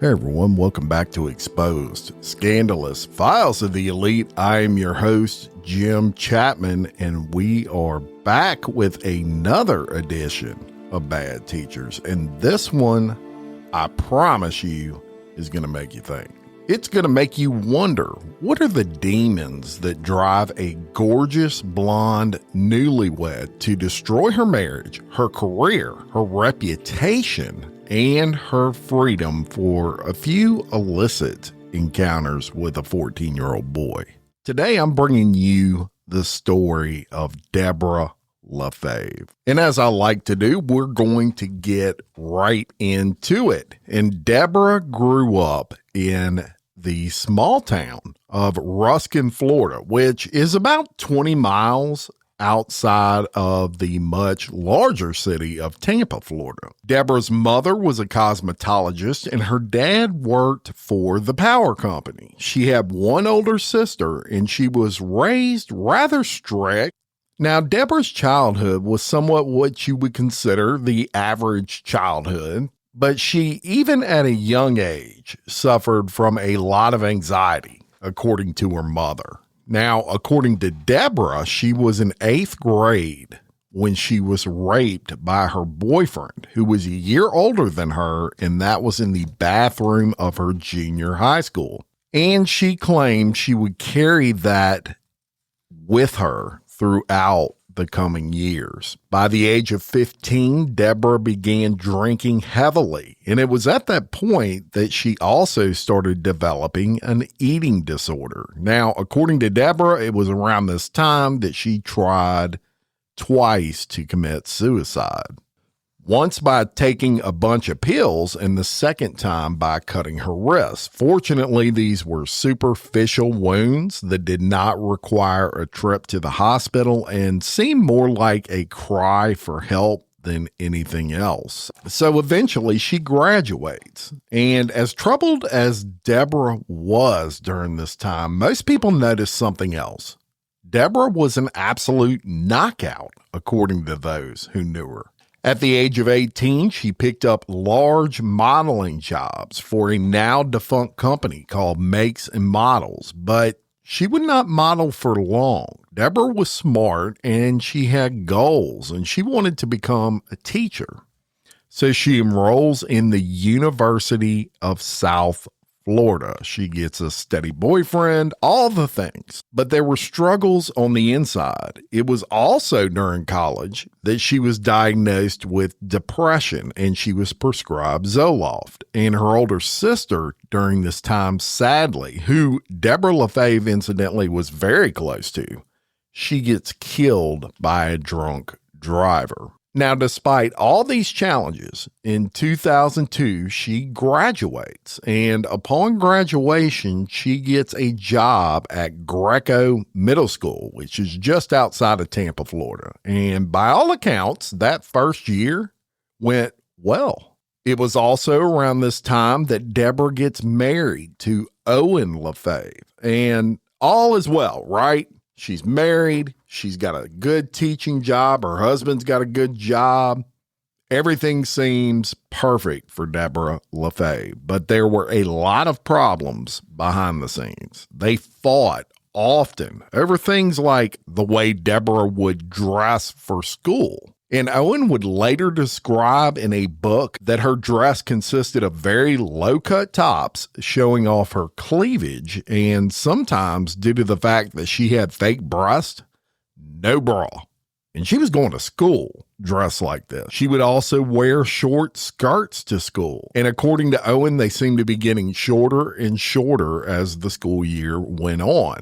Hey everyone, welcome back to Exposed, Scandalous Files of the Elite. I am your host, Jim Chapman, and we are back with another edition of Bad Teachers. And this one, I promise you, is going to make you think. It's going to make you wonder, what are the demons that drive a gorgeous blonde newlywed to destroy her marriage, her career, her reputation, and her freedom for a few illicit encounters with a 14-year-old boy? Today, I'm bringing you the story of Debra LaFave. And as I like to do, we're going to get right into it. And Debra grew up in the small town of Ruskin, Florida, which is about 20 miles outside of the much larger city of Tampa, Florida. Debra's mother was a cosmetologist and her dad worked for the power company. She had one older sister and she was raised rather strict. Now, Debra's childhood was somewhat what you would consider the average childhood, but she, even at a young age, suffered from a lot of anxiety, according to her mother. Now, according to Debra, she was in 8th grade when she was raped by her boyfriend, who was a year older than her, and that was in the bathroom of her junior high school. And she claimed she would carry that with her throughout the coming years. By the age of 15, Debra began drinking heavily, and it was at that point that she also started developing an eating disorder. Now, according to Debra, it was around this time that she tried twice to commit suicide. Once by taking a bunch of pills, and the second time by cutting her wrists. Fortunately, these were superficial wounds that did not require a trip to the hospital and seemed more like a cry for help than anything else. So eventually she graduates. And as troubled as Debra was during this time, most people noticed something else. Debra was an absolute knockout, according to those who knew her. At the age of 18, she picked up large modeling jobs for a now defunct company called Makes and Models, but she would not model for long. Debra was smart and she had goals and she wanted to become a teacher. So she enrolls in the University of South Florida. She gets a steady boyfriend, all the things. But there were struggles on the inside. It was also during college that she was diagnosed with depression and she was prescribed Zoloft. And her older sister during this time, sadly, who Debra LaFave incidentally was very close to, she gets killed by a drunk driver. Now, despite all these challenges, in 2002, she graduates, and upon graduation, she gets a job at Greco Middle School, which is just outside of Tampa, Florida. And by all accounts, that first year went well. It was also around this time that Debra gets married to Owen LaFave, and all is well, right? She's married. She's got a good teaching job. Her husband's got a good job. Everything seems perfect for Debra LaFave, but there were a lot of problems behind the scenes. They fought often over things like the way Debra would dress for school. And Owen would later describe in a book that her dress consisted of very low-cut tops showing off her cleavage, and sometimes, due to the fact that she had fake breasts, no bra. And she was going to school dressed like this. She would also wear short skirts to school. And according to Owen, they seemed to be getting shorter and shorter as the school year went on.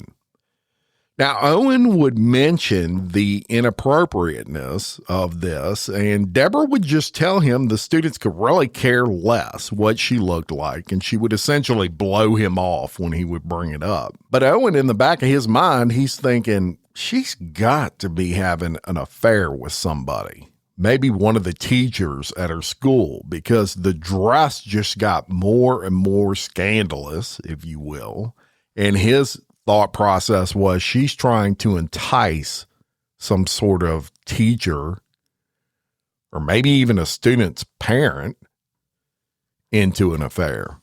Now, Owen would mention the inappropriateness of this, and Debra would just tell him the students could really care less what she looked like, and she would essentially blow him off when he would bring it up. But Owen, in the back of his mind, he's thinking, she's got to be having an affair with somebody. Maybe one of the teachers at her school, because the dress just got more and more scandalous, if you will, and his thought process was she's trying to entice some sort of teacher or maybe even a student's parent into an affair.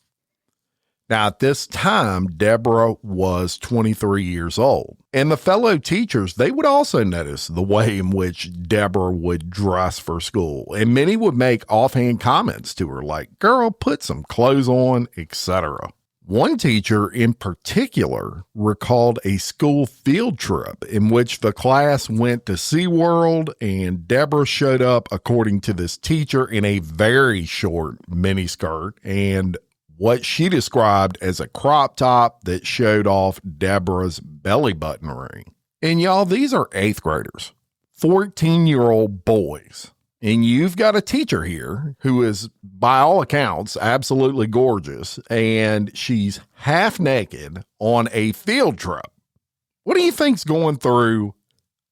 Now, at this time, Debra was 23 years old. And the fellow teachers, they would also notice the way in which Debra would dress for school. And many would make offhand comments to her like, girl, put some clothes on, etc. One teacher in particular recalled a school field trip in which the class went to SeaWorld, and Debra showed up, according to this teacher, in a very short miniskirt and what she described as a crop top that showed off Debra's belly button ring. And y'all, these are 8th graders, 14-year-old boys. And you've got a teacher here who is, by all accounts, absolutely gorgeous, and she's half naked on a field trip. What do you think's going through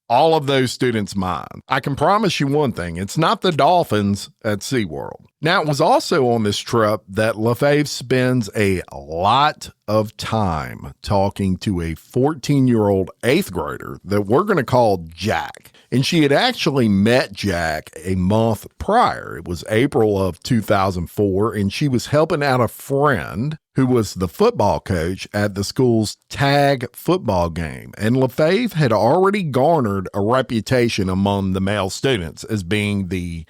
all of those students' minds? I can promise you one thing, it's not the dolphins at SeaWorld. Now, it was also on this trip that LaFave spends a lot of time talking to a 14-year-old 8th grader that we're going to call Jack. And she had actually met Jack a month prior. It was April of 2004, and she was helping out a friend who was the football coach at the school's tag football game. And LaFave had already garnered a reputation among the male students as being the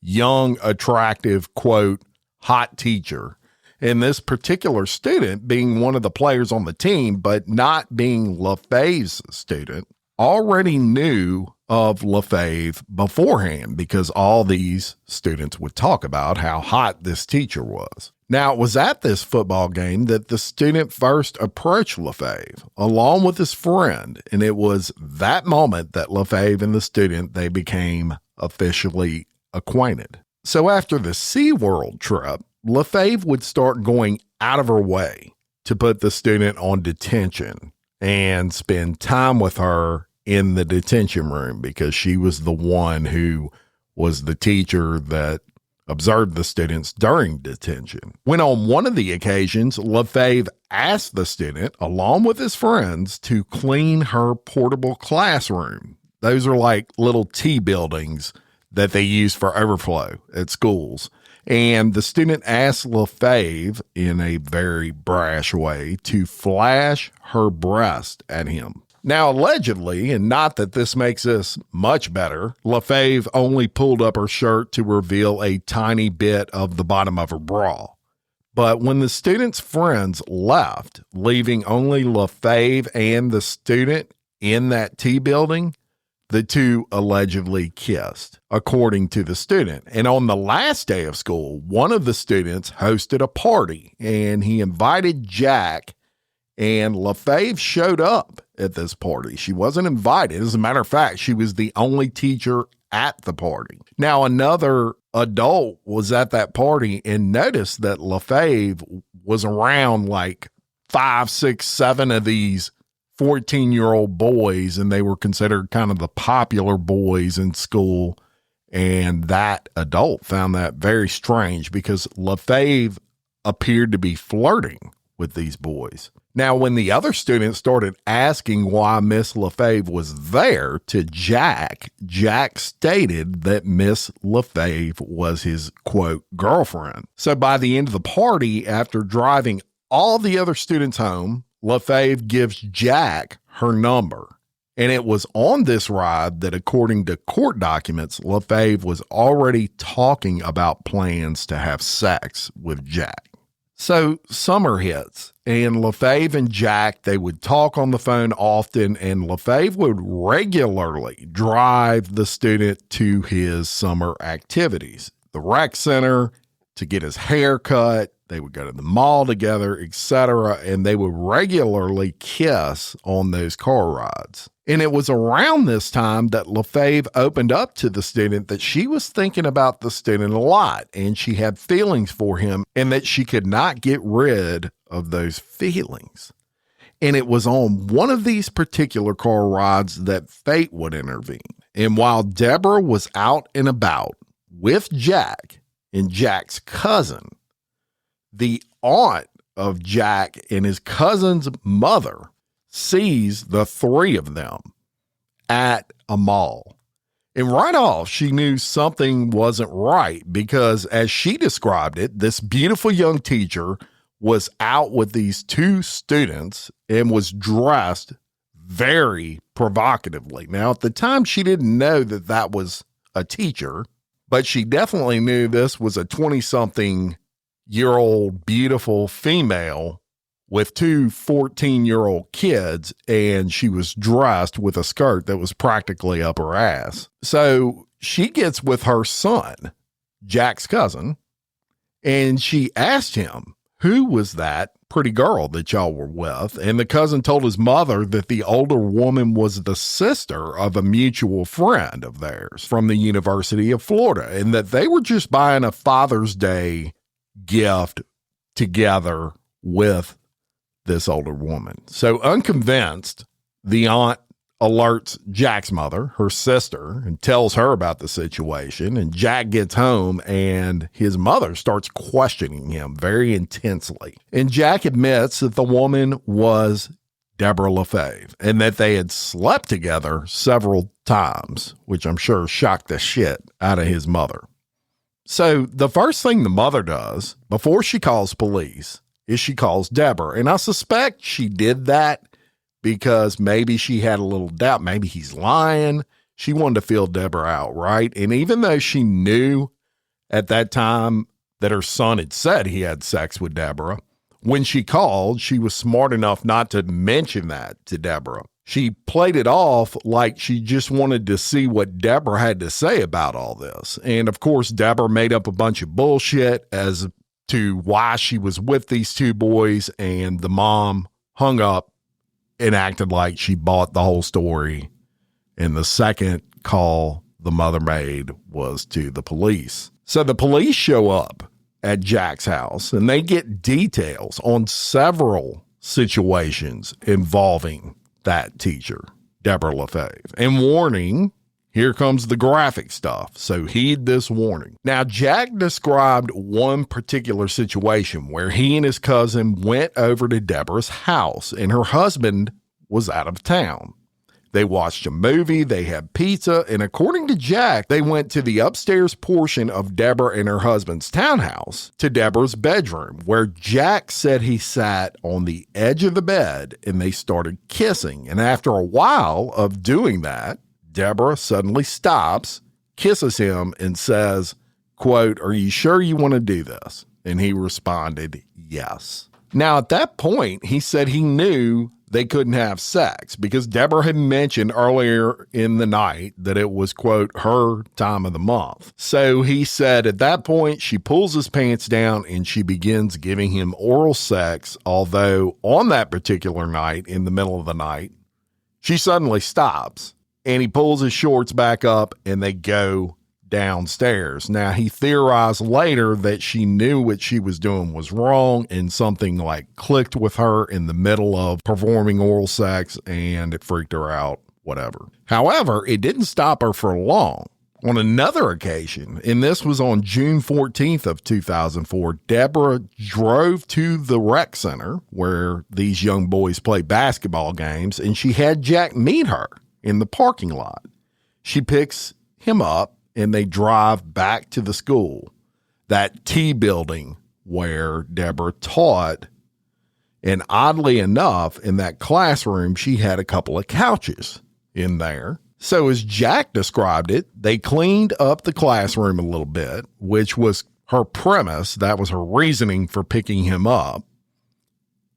young, attractive, quote, hot teacher. And this particular student, being one of the players on the team, but not being LaFave's student, already knew of LaFave beforehand because all these students would talk about how hot this teacher was. Now, it was at this football game that the student first approached LaFave along with his friend, and it was that moment that LaFave and the student, they became officially acquainted. So after the SeaWorld trip, LaFave would start going out of her way to put the student on detention and spend time with her in the detention room because she was the one who was the teacher that observed the students during detention. When on one of the occasions, LaFave asked the student, along with his friends, to clean her portable classroom. Those are like little T buildings that they use for overflow at schools. And the student asked LaFave in a very brash way to flash her breast at him. Now, allegedly, and not that this makes this much better, LaFave only pulled up her shirt to reveal a tiny bit of the bottom of her bra. But when the student's friends left, leaving only LaFave and the student in that T building, the two allegedly kissed, according to the student. And on the last day of school, one of the students hosted a party, and he invited Jack, and LaFave showed up at this party. She wasn't invited. As a matter of fact, she was the only teacher at the party. Now, another adult was at that party and noticed that LaFave was around like 5, 6, 7 of these 14-year-old boys, and they were considered kind of the popular boys in school. And that adult found that very strange because LaFave appeared to be flirting with these boys. Now, when the other students started asking why Miss LaFave was there to Jack, Jack stated that Miss LaFave was his, quote, girlfriend. So by the end of the party, after driving all the other students home, LaFave gives Jack her number. And it was on this ride that, according to court documents, LaFave was already talking about plans to have sex with Jack. So summer hits, and LaFave and Jack, they would talk on the phone often, and LaFave would regularly drive the student to his summer activities, the rec center, to get his hair cut. They would go to the mall together, etc., and they would regularly kiss on those car rides. And it was around this time that LaFave opened up to the student that she was thinking about the student a lot, and she had feelings for him, and that she could not get rid of those feelings. And it was on one of these particular car rides that fate would intervene. And while Debra was out and about with Jack and Jack's cousin, the aunt of Jack and his cousin's mother sees the three of them at a mall. And right off, she knew something wasn't right because, as she described it, this beautiful young teacher was out with these two students and was dressed very provocatively. Now, at the time, she didn't know that that was a teacher, but she definitely knew this was a 20-something-year-old beautiful female with two 14-year-old kids, and she was dressed with a skirt that was practically up her ass. So she gets with her son, Jack's cousin, and she asked him, who was that pretty girl that y'all were with? And the cousin told his mother that the older woman was the sister of a mutual friend of theirs from the University of Florida, and that they were just buying a Father's Day gift together with this older woman. So unconvinced, the aunt alerts Jack's mother, her sister, and tells her about the situation. And Jack gets home and his mother starts questioning him very intensely. And Jack admits that the woman was Debra LaFave and that they had slept together several times, which I'm sure shocked the shit out of his mother. So the first thing the mother does before she calls police is she calls Debra. And I suspect she did that because maybe she had a little doubt. Maybe he's lying. She wanted to feel Debra out, right? And even though she knew at that time that her son had said he had sex with Debra, when she called, she was smart enough not to mention that to Debra. She played it off like she just wanted to see what Debra had to say about all this. And of course, Debra made up a bunch of bullshit as to why she was with these two boys, and the mom hung up and acted like she bought the whole story. And the second call the mother made was to the police. So the police show up at Jack's house and they get details on several situations involving that teacher, Debra LaFave. And warning, here comes the graphic stuff, so heed this warning. Now, Jack described one particular situation where he and his cousin went over to Debra's house, and her husband was out of town. They watched a movie, they had pizza, and according to Jack, they went to the upstairs portion of Debra and her husband's townhouse, to Debra's bedroom, where Jack said he sat on the edge of the bed and they started kissing. And after a while of doing that, Debra suddenly stops, kisses him, and says, quote, "Are you sure you want to do this?" And he responded, yes. Now, at that point, he said he knew they couldn't have sex because Debra had mentioned earlier in the night that it was, quote, her time of the month. So he said at that point, she pulls his pants down and she begins giving him oral sex, although on that particular night, in the middle of the night, she suddenly stops. And he pulls his shorts back up and they go downstairs. Now, he theorized later that she knew what she was doing was wrong and something like clicked with her in the middle of performing oral sex and it freaked her out, whatever. However, it didn't stop her for long. On another occasion, and this was on June 14th of 2004, Debra drove to the rec center where these young boys play basketball games, and she had Jack meet her in the parking lot. She picks him up and they drive back to the school, that T building where Debra taught. And oddly enough, in that classroom, she had a couple of couches in there. So as Jack described it, they cleaned up the classroom a little bit, which was her premise. That was her reasoning for picking him up,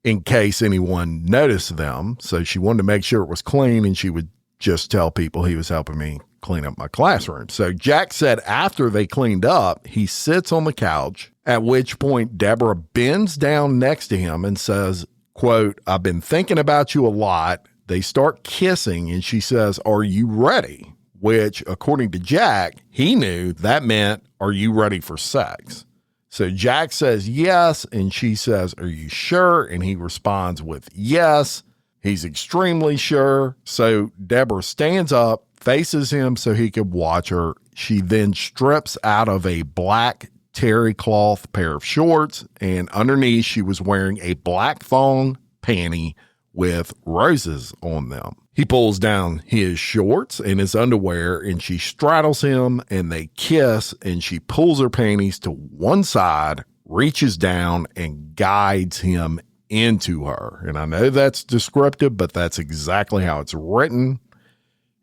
in case anyone noticed them. So she wanted to make sure it was clean, and she would just tell people he was helping me clean up my classroom. So Jack said after they cleaned up, he sits on the couch, at which point Debra bends down next to him and says, quote, "I've been thinking about you a lot." They start kissing and she says, "Are you ready?" Which, according to Jack, he knew that meant, "Are you ready for sex?" So Jack says yes, and she says, "Are you sure?" And he responds with yes. He's extremely sure. So Debra stands up, faces him so he could watch her. She then strips out of a black terry cloth pair of shorts, and underneath she was wearing a black thong panty with roses on them. He pulls down his shorts and his underwear, and she straddles him and they kiss, and she pulls her panties to one side, reaches down and guides him into her. And I know that's descriptive, but that's exactly how it's written.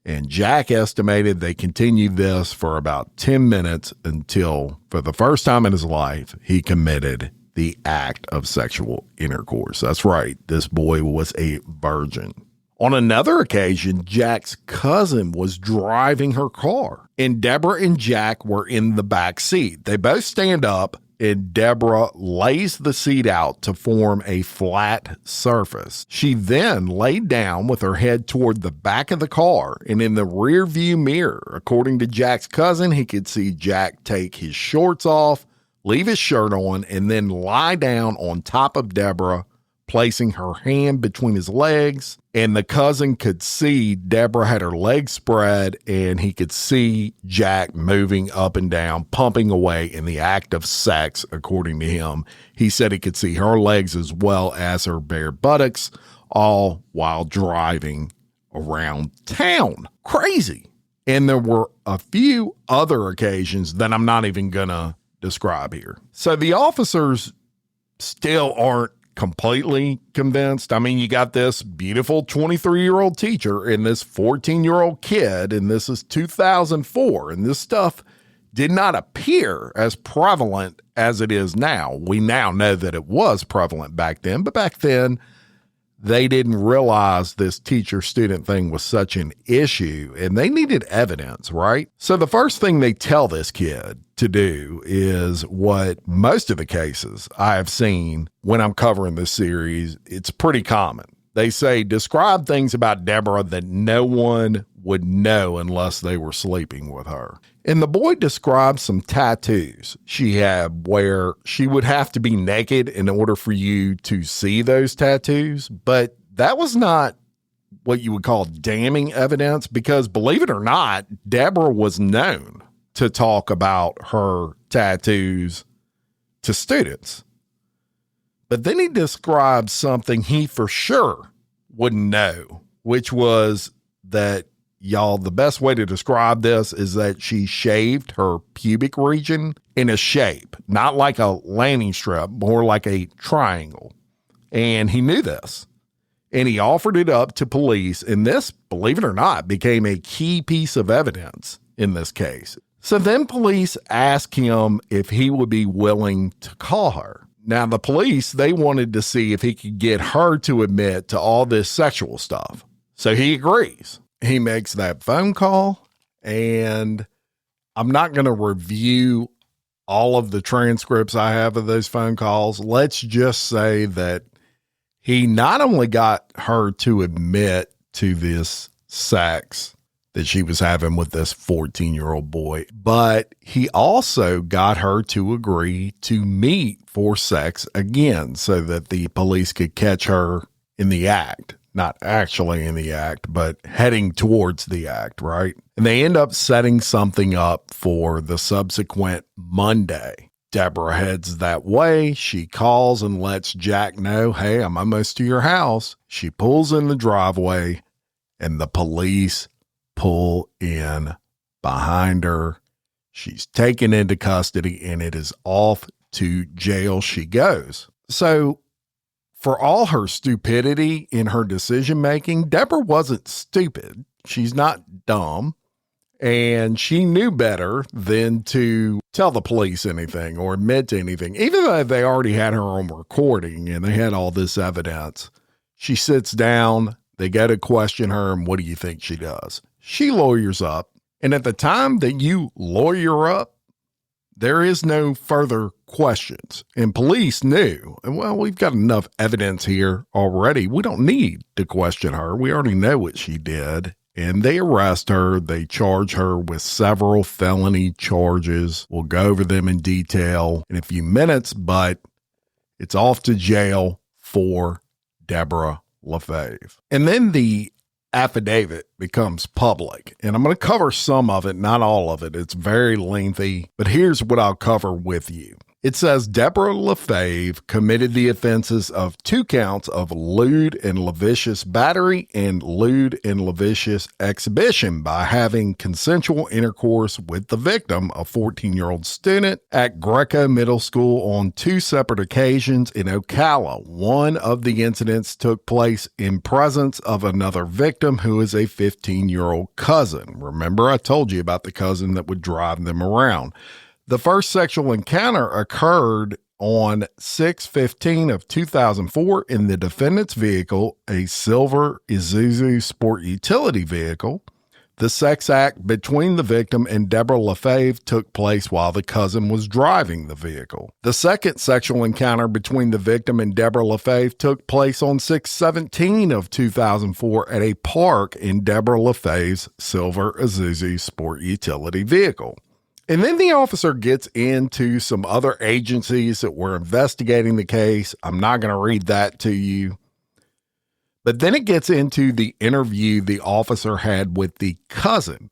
And Jack estimated they continued this for about 10 minutes until, for the first time in his life, he committed the act of sexual intercourse. That's right. This boy was a virgin. On another occasion, Jack's cousin was driving her car, and Debra and Jack were in the back seat. They both stand up, and Debra lays the seat out to form a flat surface. She then laid down with her head toward the back of the car, and in the rear view mirror, according to Jack's cousin, he could see Jack take his shorts off, leave his shirt on, and then lie down on top of Debra, placing her hand between his legs. And the cousin could see Debra had her legs spread, and he could see Jack moving up and down, pumping away in the act of sex, according to him. He said he could see her legs as well as her bare buttocks, all while driving around town. Crazy. And there were a few other occasions that I'm not even going to describe here. So the officers still aren't completely convinced. I mean, you got this beautiful 23-year-old teacher and this 14-year-old kid, and this is 2004, and this stuff did not appear as prevalent as it is now. We now know that it was prevalent back then, but back then they didn't realize this teacher-student thing was such an issue, and they needed evidence, right? So the first thing they tell this kid to do is what most of the cases I have seen when I'm covering this series, it's pretty common. They say, describe things about Debra that no one would know unless they were sleeping with her. And the boy describes some tattoos she had where she would have to be naked in order for you to see those tattoos. But that was not what you would call damning evidence because, believe it or not, Debra was known to talk about her tattoos to students. But then he describes something he for sure wouldn't know, which was that, y'all, the best way to describe this is that she shaved her pubic region in a shape, not like a landing strip, more like a triangle. And he knew this. And he offered it up to police. And this, believe it or not, became a key piece of evidence in this case. So then police asked him if he would be willing to call her. Now, the police, they wanted to see if he could get her to admit to all this sexual stuff. So he agrees. He makes that phone call, and I'm not going to review all of the transcripts I have of those phone calls. Let's just say that he not only got her to admit to this sex that she was having with this 14-year-old boy, but he also got her to agree to meet for sex again so that the police could catch her in the act. Not actually in the act, but heading towards the act, right? And they end up setting something up for the subsequent Monday. Debra heads that way. She calls and lets Jack know, hey, I'm almost to your house. She pulls in the driveway, and the police pull in behind her. She's taken into custody, and it is off to jail she goes. So, for all her stupidity in her decision-making, Debra wasn't stupid. She's not dumb. And she knew better than to tell the police anything or admit to anything. Even though they already had her on recording and they had all this evidence, she sits down, they go to question her, and what do you think she does? She lawyers up. And at the time that you lawyer up, there is no further questions. And police knew, well, we've got enough evidence here already. We don't need to question her. We already know what she did. And they arrest her. They charge her with several felony charges. We'll go over them in detail in a few minutes, but it's off to jail for Debra LaFave. And then the affidavit becomes public, and I'm going to cover some of it, not all of it. It's very lengthy, but here's what I'll cover with you. It says Debra LaFave committed the offenses of 2 counts of lewd and lascivious battery and lewd and lascivious exhibition by having consensual intercourse with the victim, a 14-year-old student, at Greco Middle School on 2 separate occasions in Ocala. One of the incidents took place in presence of another victim who is a 15-year-old cousin. Remember, I told you about the cousin that would drive them around. The first sexual encounter occurred on 6/15 of 2004 in the defendant's vehicle, a silver Isuzu sport utility vehicle. The sex act between the victim and Debra LaFave took place while the cousin was driving the vehicle. The second sexual encounter between the victim and Debra LaFave took place on 6/17 of 2004 at a park in Debra LaFave's silver Isuzu sport utility vehicle. And then the officer gets into some other agencies that were investigating the case. I'm not going to read that to you. But then it gets into the interview the officer had with the cousin.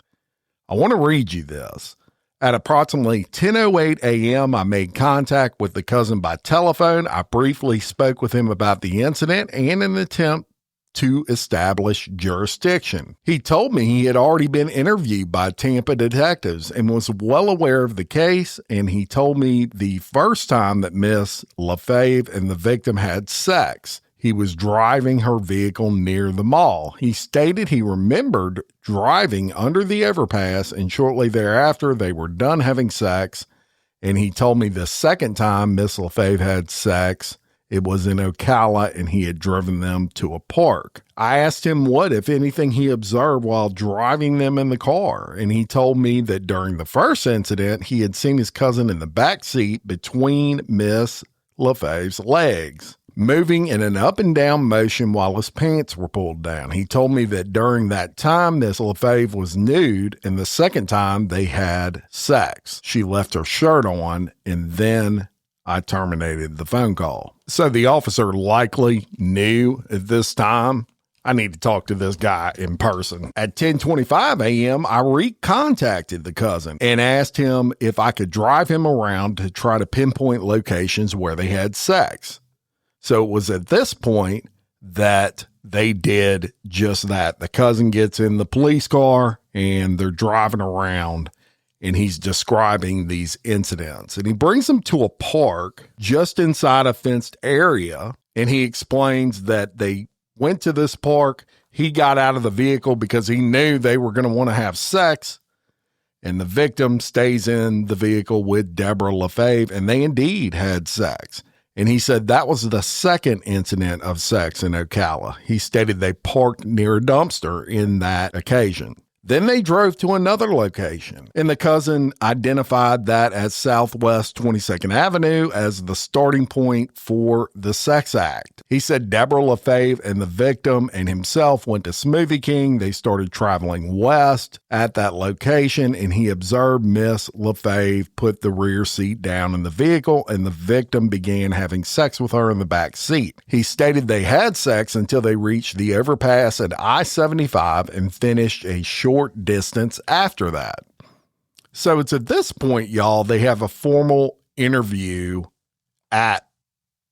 I want to read you this. At approximately 10:08 a.m., I made contact with the cousin by telephone. I briefly spoke with him about the incident and an attempt to establish jurisdiction. He told me he had already been interviewed by Tampa detectives and was well aware of the case, and he told me the first time that Miss LaFave and the victim had sex, he was driving her vehicle near the mall. He stated he remembered driving under the overpass, and shortly thereafter they were done having sex, and he told me the second time Miss LaFave had sex, it was in Ocala, and he had driven them to a park. I asked him what, if anything, he observed while driving them in the car, and he told me that during the first incident, he had seen his cousin in the back seat between Miss LaFave's legs, moving in an up and down motion while his pants were pulled down. He told me that during that time, Miss LaFave was nude, and the second time they had sex. She left her shirt on, and then I terminated the phone call. So the officer likely knew at this time, I need to talk to this guy in person. At 10:25 a.m., I recontacted the cousin and asked him if I could drive him around to try to pinpoint locations where they had sex. So it was at this point that they did just that. The cousin gets in the police car and they're driving around, and he's describing these incidents. And he brings them to a park just inside a fenced area, and he explains that they went to this park. He got out of the vehicle because he knew they were going to want to have sex, and the victim stays in the vehicle with Debra LaFave, and they indeed had sex. And he said that was the second incident of sex in Ocala. He stated they parked near a dumpster in that occasion. Then they drove to another location, and the cousin identified that as Southwest 22nd Avenue as the starting point for the sex act. He said Debra LaFave and the victim and himself went to Smoothie King. They started traveling west at that location, and he observed Miss LaFave put the rear seat down in the vehicle, and the victim began having sex with her in the back seat. He stated they had sex until they reached the overpass at I-75 and finished a short distance after that. So it's at this point, y'all, they have a formal interview at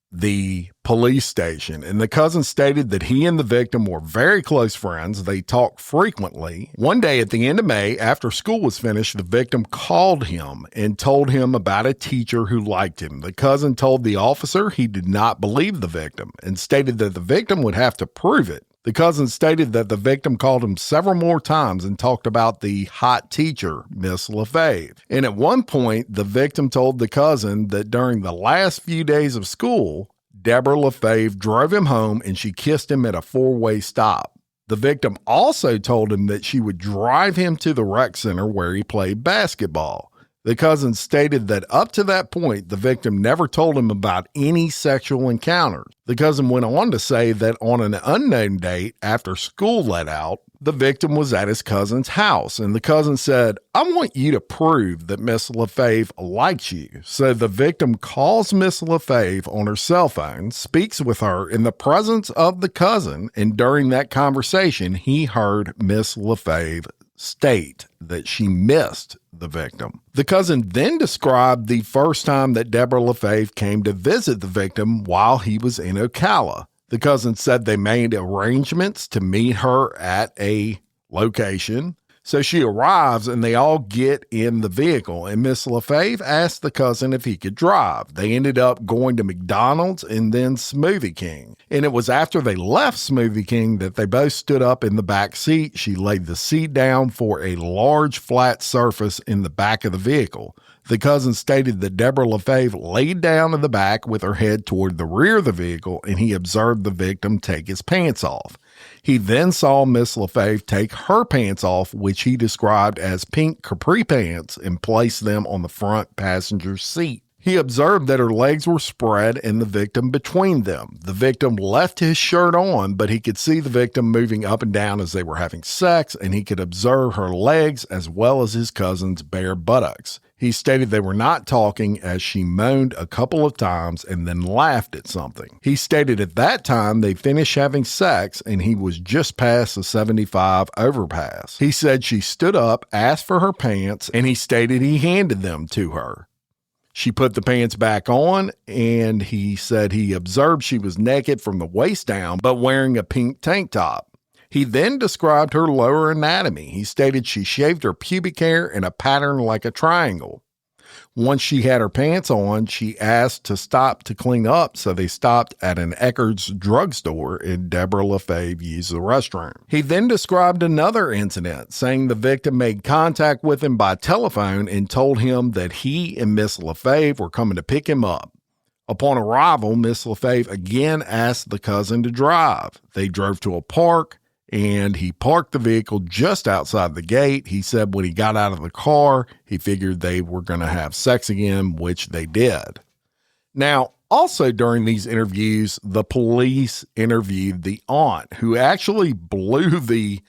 the police station, and the cousin stated that he and the victim were very close friends. They talked frequently. One day at the end of May, after school was finished, the victim called him and told him about a teacher who liked him. The cousin told the officer he did not believe the victim and stated that the victim would have to prove it. The cousin stated that the victim called him several more times and talked about the hot teacher, Miss LaFave. And at one point, the victim told the cousin that during the last few days of school, Debra LaFave drove him home and she kissed him at a four-way stop. The victim also told him that she would drive him to the rec center where he played basketball. The cousin stated that up to that point, the victim never told him about any sexual encounters. The cousin went on to say that on an unknown date after school let out, the victim was at his cousin's house, and the cousin said, "I want you to prove that Miss LaFave likes you." So the victim calls Miss LaFave on her cell phone, speaks with her in the presence of the cousin, and during that conversation, he heard Miss LaFave state that she missed the victim. The cousin then described the first time that Debra LaFave came to visit the victim while he was in Ocala. The cousin said they made arrangements to meet her at a location. So she arrives and they all get in the vehicle, and Miss LaFave asked the cousin if he could drive. They ended up going to McDonald's and then Smoothie King. And it was after they left Smoothie King that they both stood up in the back seat. She laid the seat down for a large flat surface in the back of the vehicle. The cousin stated that Debra LaFave laid down in the back with her head toward the rear of the vehicle, and he observed the victim take his pants off. He then saw Miss LaFave take her pants off, which he described as pink capri pants, and place them on the front passenger seat. He observed that her legs were spread and the victim between them. The victim left his shirt on, but he could see the victim moving up and down as they were having sex, and he could observe her legs as well as his cousin's bare buttocks. He stated they were not talking as she moaned a couple of times and then laughed at something. He stated at that time they finished having sex and he was just past the 75 overpass. He said she stood up, asked for her pants, and he stated he handed them to her. She put the pants back on, and he said he observed she was naked from the waist down, but wearing a pink tank top. He then described her lower anatomy. He stated she shaved her pubic hair in a pattern like a triangle. Once she had her pants on, she asked to stop to clean up, so they stopped at an Eckerd's drugstore, and Debra LaFave used the restroom. He then described another incident, saying the victim made contact with him by telephone and told him that he and Miss LaFave were coming to pick him up. Upon arrival, Miss LaFave again asked the cousin to drive. They drove to a park, and he parked the vehicle just outside the gate. He said when he got out of the car, he figured they were going to have sex again, which they did. Now, also during these interviews, the police interviewed the aunt, who actually blew the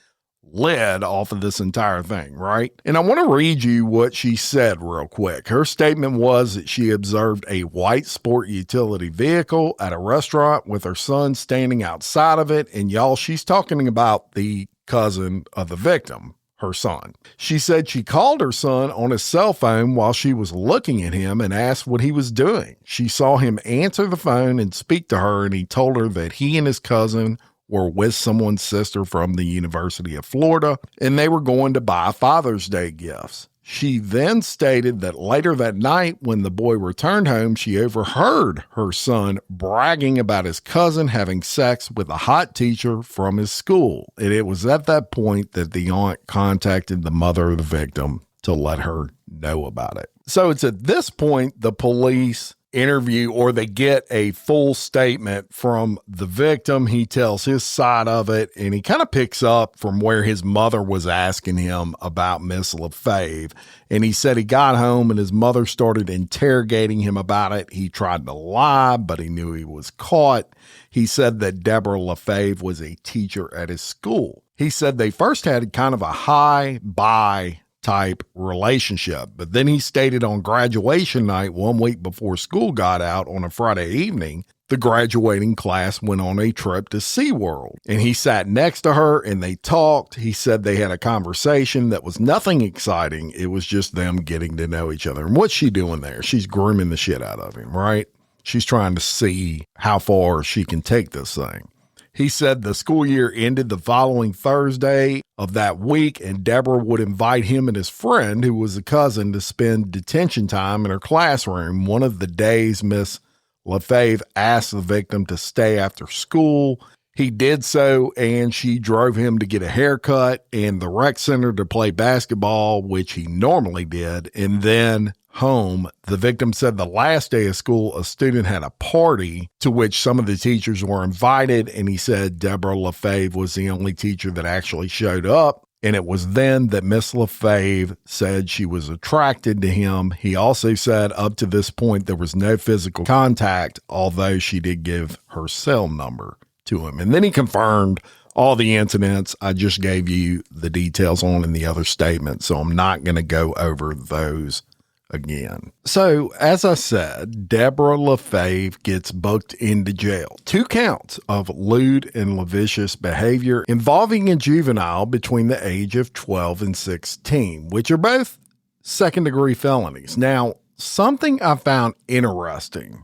lid off of this entire thing, right? And I want to read you what she said real quick. Her statement was that she observed a white sport utility vehicle at a restaurant with her son standing outside of it. And y'all, she's talking about the cousin of the victim, her son. She said she called her son on his cell phone while she was looking at him and asked what he was doing. She saw him answer the phone and speak to her, and he told her that he and his cousin were with someone's sister from the University of Florida, and they were going to buy Father's Day gifts. She then stated that later that night, when the boy returned home, she overheard her son bragging about his cousin having sex with a hot teacher from his school. And it was at that point that the aunt contacted the mother of the victim to let her know about it. So it's at this point the police interview, or they get a full statement from the victim. He tells his side of it, and he kind of picks up from where his mother was asking him about Miss LaFave. And he said he got home and his mother started interrogating him about it. He tried to lie, but he knew he was caught. He said that Debra LaFave was a teacher at his school. He said they first had kind of a hi-bye type relationship. But then he stated on graduation night, 1 week before school got out on a Friday evening, the graduating class went on a trip to SeaWorld. And he sat next to her and they talked. He said they had a conversation that was nothing exciting. It was just them getting to know each other. And what's she doing there? She's grooming the shit out of him, right? She's trying to see how far she can take this thing. He said the school year ended the following Thursday of that week, and Debra would invite him and his friend, who was a cousin, to spend detention time in her classroom. One of the days, Miss LaFave asked the victim to stay after school. He did so, and she drove him to get a haircut and the rec center to play basketball, which he normally did, and then home. The victim said the last day of school, a student had a party to which some of the teachers were invited, and he said Debra LaFave was the only teacher that actually showed up. And it was then that Miss LaFave said she was attracted to him. He also said up to this point there was no physical contact, although she did give her cell number to him. And then he confirmed all the incidents I just gave you the details on in the other statement, so I'm not going to go over those again. So, as I said, Debra LaFave gets booked into jail. 2 counts of lewd and lascivious behavior involving a juvenile between the age of 12 and 16, which are both second-degree felonies. Now, something I found interesting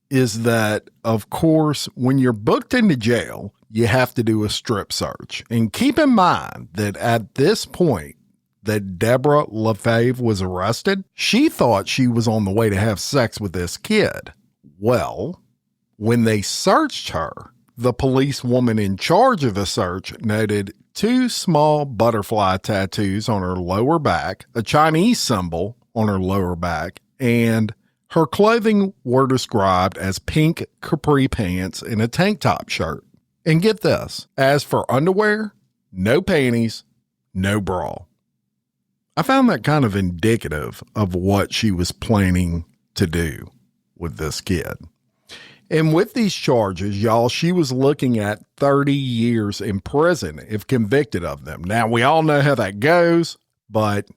is that, of course, when you're booked into jail, you have to do a strip search. And keep in mind that at this point that Debra LaFave was arrested, she thought she was on the way to have sex with this kid. Well, when they searched her, the policewoman in charge of the search noted 2 small butterfly tattoos on her lower back, a Chinese symbol on her lower back, and her clothing were described as pink capri pants and a tank top shirt. And get this, as for underwear, no panties, no bra. I found that kind of indicative of what she was planning to do with this kid. And with these charges, y'all, she was looking at 30 years in prison if convicted of them. Now, we all know how that goes, but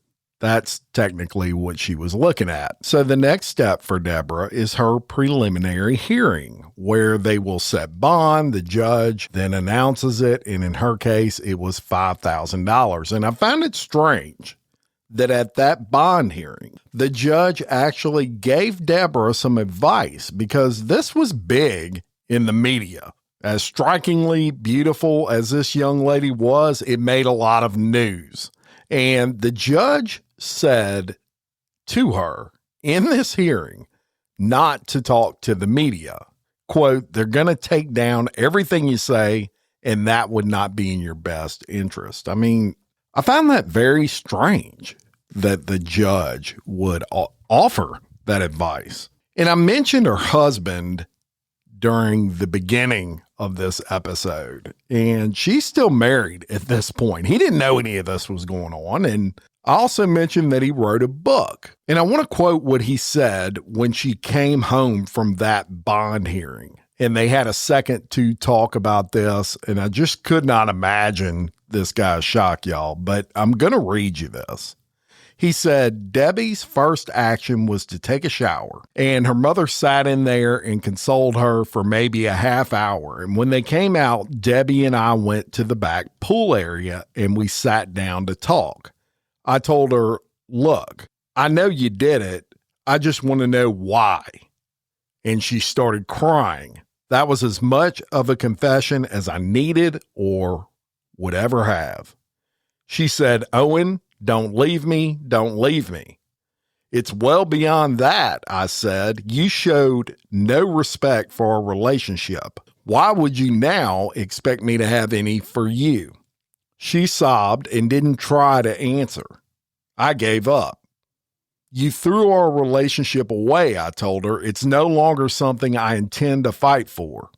that's technically what she was looking at. So the next step for Debra is her preliminary hearing, where they will set bond. The judge then announces it, and in her case, it was $5,000. And I found it strange that at that bond hearing, the judge actually gave Debra some advice, because this was big in the media. As strikingly beautiful as this young lady was, it made a lot of news. And the judge said to her in this hearing not to talk to the media. Quote, "They're going to take down everything you say, and that would not be in your best interest." I mean, I found that very strange that the judge would offer that advice. And I mentioned her husband during the beginning of this episode, and she's still married at this point. He didn't know any of this was going on. And I also mentioned that he wrote a book. And I want to quote what he said when she came home from that bond hearing. And they had a second to talk about this, and I just could not imagine this guy's shock, y'all. But I'm going to read you this. He said, "Debbie's first action was to take a shower, and her mother sat in there and consoled her for maybe a half hour. And when they came out, Debbie and I went to the back pool area and we sat down to talk. I told her, 'Look, I know you did it. I just want to know why.' And she started crying. That was as much of a confession as I needed or would ever have. She said, 'Owen, don't leave me, don't leave me.' 'It's well beyond that,' I said. 'You showed no respect for our relationship. Why would you now expect me to have any for you?' She sobbed and didn't try to answer. I gave up. 'You threw our relationship away,' I told her. 'It's no longer something I intend to fight for.'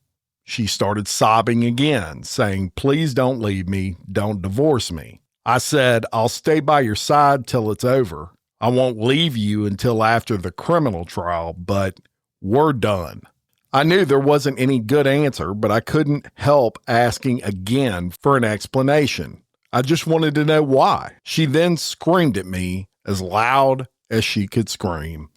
She started sobbing again, saying, 'Please don't leave me, don't divorce me.' I said, 'I'll stay by your side till it's over. I won't leave you until after the criminal trial, but we're done.' I knew there wasn't any good answer, but I couldn't help asking again for an explanation. I just wanted to know why. She then screamed at me as loud as she could scream.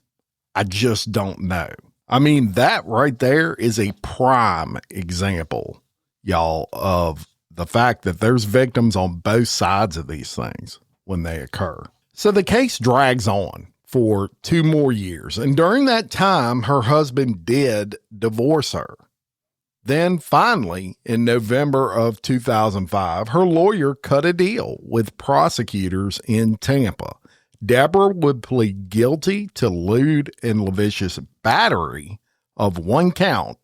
I just don't know." I mean, that right there is a prime example, y'all, of the fact that there's victims on both sides of these things when they occur. So the case drags on for 2 more years. And during that time, her husband did divorce her. Then finally, in November of 2005, her lawyer cut a deal with prosecutors in Tampa. Debra would plead guilty to lewd and lascivious battery of 1 count,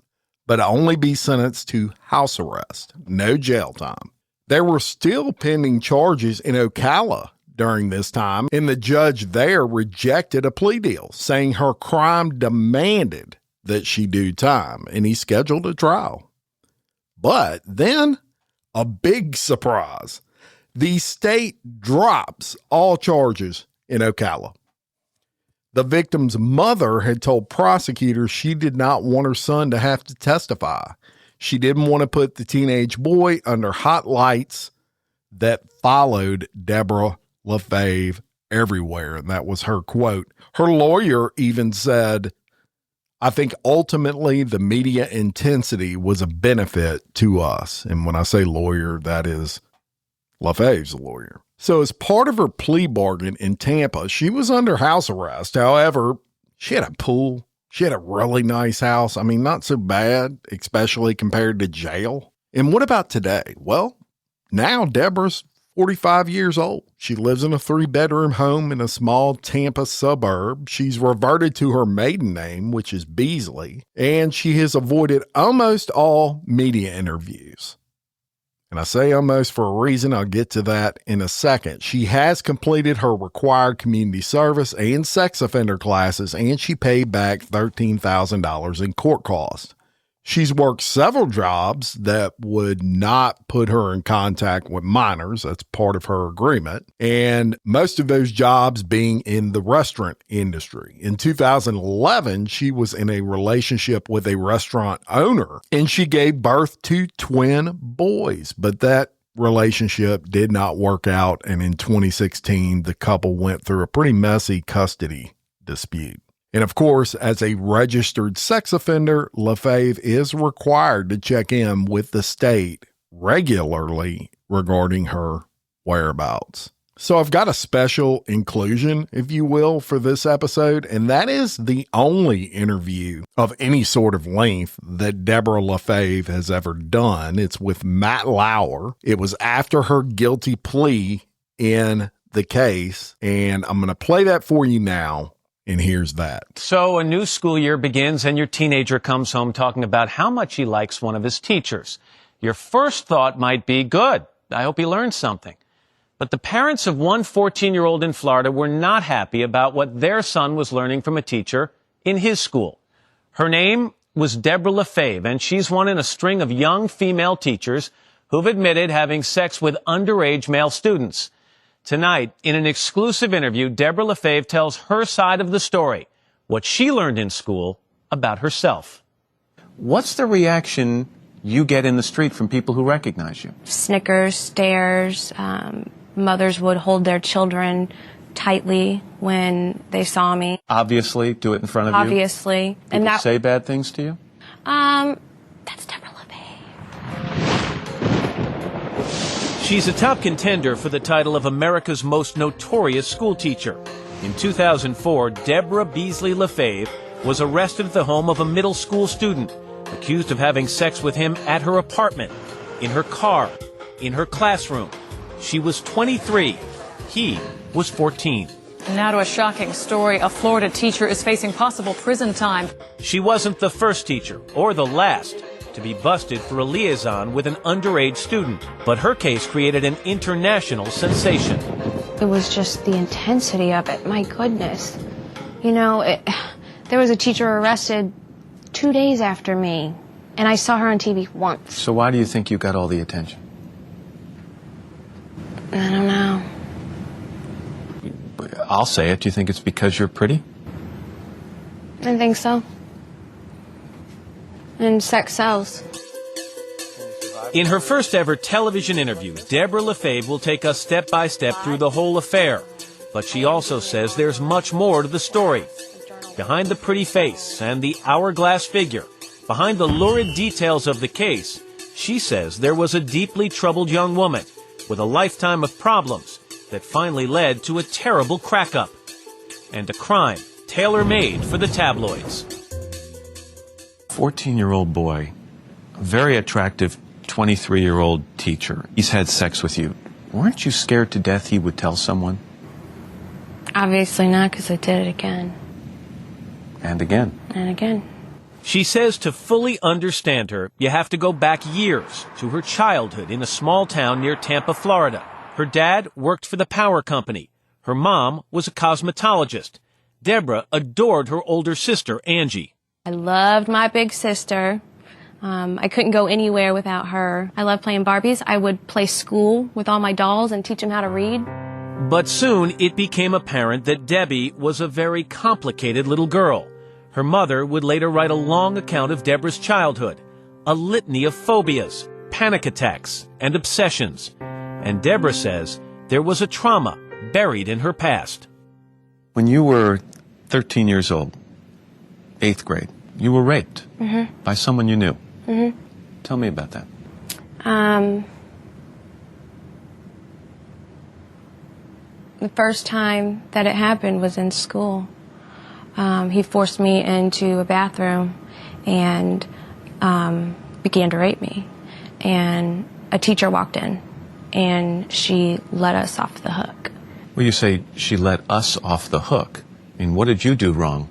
but only be sentenced to house arrest, no jail time. There were still pending charges in Ocala during this time, and the judge there rejected a plea deal, saying her crime demanded that she do time, and he scheduled a trial. But then, a big surprise. The state drops all charges in Ocala. The victim's mother had told prosecutors she did not want her son to have to testify. She didn't want to put the teenage boy under hot lights that followed Debra LaFave everywhere. And that was her quote. Her lawyer even said, I think ultimately the media intensity was a benefit to us. And when I say lawyer, that is LaFave's lawyer. So as part of her plea bargain in Tampa, she was under house arrest. However, she had a pool. She had a really nice house. I mean, not so bad, especially compared to jail. And what about today? Well, now Debra's 45 years old. She lives in a 3-bedroom home in a small Tampa suburb. She's reverted to her maiden name, which is Beasley, and she has avoided almost all media interviews. And I say almost for a reason. I'll get to that in a second. She has completed her required community service and sex offender classes, and she paid back $13,000 in court costs. She's worked several jobs that would not put her in contact with minors. That's part of her agreement. And most of those jobs being in the restaurant industry. In 2011, she was in a relationship with a restaurant owner, and she gave birth to twin boys. But that relationship did not work out. And in 2016, the couple went through a pretty messy custody dispute. And of course, as a registered sex offender, LaFave is required to check in with the state regularly regarding her whereabouts. So I've got a special inclusion, if you will, for this episode, and that is the only interview of any sort of length that Debra LaFave has ever done. It's with Matt Lauer. It was after her guilty plea in the case, and I'm going to play that for you now. And here's that. So a new school year begins and your teenager comes home talking about how much he likes one of his teachers. Your first thought might be, good, I hope he learned something. But the parents of one 14-year-old in Florida were not happy about what their son was learning from a teacher in his school. Her name was Debra LaFave, and she's one in a string of young female teachers who've admitted having sex with underage male students. Tonight, in an exclusive interview, Debra LaFave tells her side of the story, what she learned in school about herself. What's the reaction you get in the street from people who recognize you? Snickers, stares. Mothers would hold their children tightly when they saw me. Obviously, do it in front of you? Obviously. People say bad things to you? That's Debra LaFave. She's a top contender for the title of America's most notorious school teacher. In 2004, Debra Beasley LaFave was arrested at the home of a middle school student, accused of having sex with him at her apartment, in her car, in her classroom. She was 23. He was 14. Now to a shocking story. A Florida teacher is facing possible prison time. She wasn't the first teacher, or the last, to be busted for a liaison with an underage student. But her case created an international sensation. It was just the intensity of it. My goodness. You know, there was a teacher arrested 2 days after me, and I saw her on TV once. So why do you think you got all the attention? I don't know. I'll say it. Do you think it's because you're pretty? I think so. And sex sells. In her first ever television interview, Debra LaFave will take us step by step through the whole affair. But she also says there's much more to the story. Behind the pretty face and the hourglass figure, behind the lurid details of the case, she says there was a deeply troubled young woman with a lifetime of problems that finally led to a terrible crack-up and a crime tailor-made for the tabloids. 14-year-old boy, a very attractive 23-year-old teacher. He's had sex with you. Weren't you scared to death he would tell someone? Obviously not, because I did it again. And again. And again. She says to fully understand her, you have to go back years to her childhood in a small town near Tampa, Florida. Her dad worked for the power company. Her mom was a cosmetologist. Debra adored her older sister, Angie. I loved my big sister. I couldn't go anywhere without her. I loved playing Barbies. I would play school with all my dolls and teach them how to read. But soon it became apparent that Debbie was a very complicated little girl. Her mother would later write a long account of Debra's childhood, a litany of phobias, panic attacks, and obsessions. And Debra says there was a trauma buried in her past. When you were 13 years old, 8th grade, you were raped by someone you knew. Tell me about that. The first time that it happened was in school. He forced me into a bathroom and began to rape me. And a teacher walked in, and she let us off the hook. Well, you say she let us off the hook. I mean, what did you do wrong?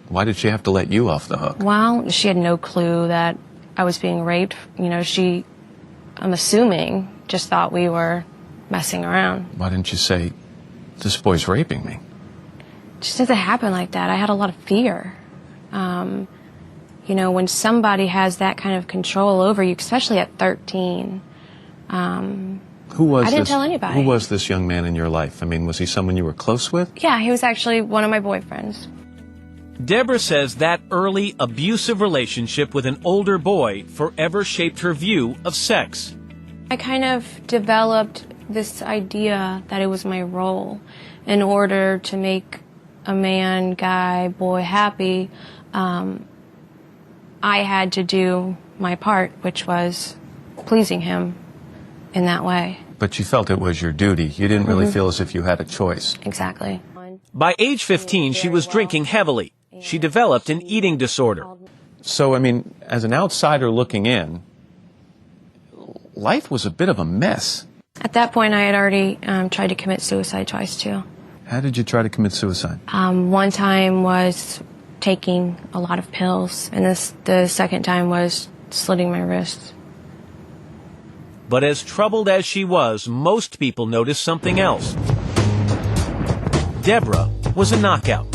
Why did she have to let you off the hook? Well, she had no clue that I was being raped. You know, I'm assuming, just thought we were messing around. Why didn't you say, this boy's raping me? It just doesn't happen like that. I had a lot of fear. You know, when somebody has that kind of control over you, especially at 13, I didn't tell anybody. Who was this young man in your life? I mean, was he someone you were close with? Yeah, he was actually one of my boyfriends. Debra says that early abusive relationship with an older boy forever shaped her view of sex. I kind of developed this idea that it was my role in order to make a man, guy, boy happy. I had to do my part, which was pleasing him in that way. But you felt it was your duty. You didn't really feel as if you had a choice. Exactly. By age 15, she was drinking heavily. She developed an eating disorder. So, I mean, as an outsider looking in, life was a bit of a mess. At that point, I had already tried to commit suicide twice, too. How did you try to commit suicide? One time was taking a lot of pills, and the second time was slitting my wrists. But as troubled as she was, most people noticed something else. Debra was a knockout.